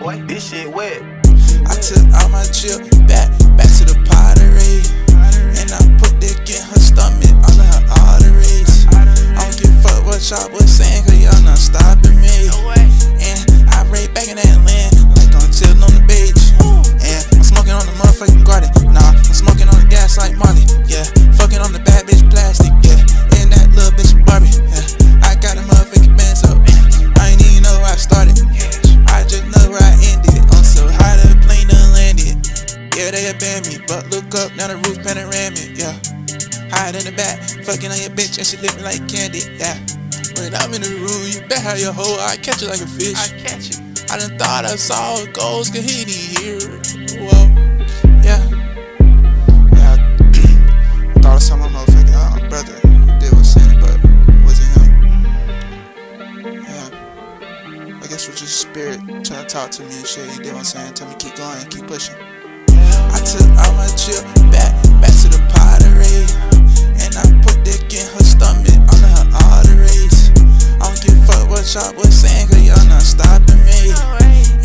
boy, this shit wet. I took all my chill back to the pottery, and I put dick in her stomach, all of her arteries. I don't give a fuck what y'all was saying, cause y'all not stopping me. And I raid back in that land, like I'm chillin' on the beach. And I'm smoking on the motherfucking garden. Nah, I'm smoking on the gas like Marley. Yeah, fucking on the bad bitch plastic. Yeah, and that little bitch Barbie. Yeah, I got a motherfucking Benz up. I ain't even know where I started. I just know where I ended. I'm so high that the plane done landed. Yeah, they abandoned me, but look up, now the roof panoramic. Yeah, hide in the back, fucking on your bitch and she living like candy. Yeah, when I'm in the room, you bet how your hoe, I catch it like a fish. I catch it. I done thought I saw ghosts, cause he didn't hear it. Whoa, yeah. Yeah, I thought I saw my motherfucking brother. Did was saying, but it wasn't him. Yeah, I guess it was just spirit trying to talk to me and shit. You did what I'm saying, tell me keep going, keep pushing. I took all my chill back to the pottery, and I put dick in her stomach, all of her arteries. I don't give a fuck what y'all was saying, cause y'all not stopping me.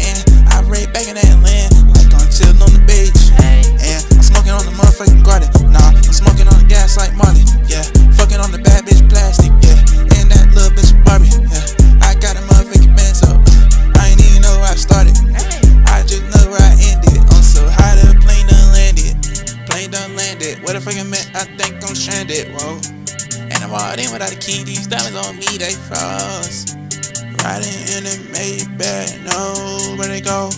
And I raid back in that land, like I'm chillin' on the beach. And I'm smoking on the motherfucking garden. Nah, I'm smoking on the gas like Marley. Yeah, fucking on the bad bitch plastic. Yeah, and that little bitch Barbie. Yeah, I got a motherfucking Benz up. I ain't even know where I started. I just know where I ended. I'm so high that the plane done landed. Plane done landed. What the fuck I meant? I think I'm stranded. Whoa. And I'm all in without a key. These diamonds on me, they froze. Riding in a Maybach, know where they go.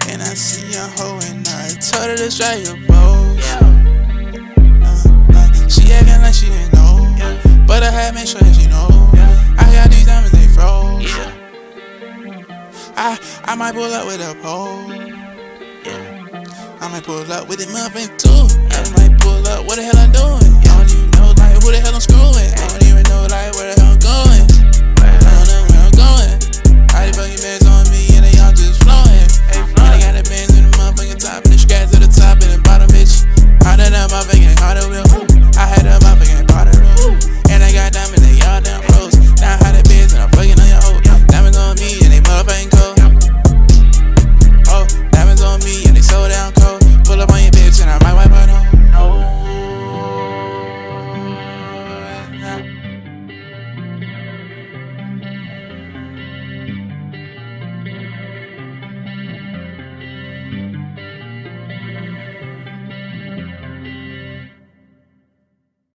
And I see a hoe and I told her to try your boat. She acting like she didn't know, but I had made sure that she know. I got these diamonds, they froze. I might pull up with a pole. I might pull up with it motherfucking too. I might pull up, what the hell I'm doing? I don't even know like who the hell I'm screwing. I don't even know like where the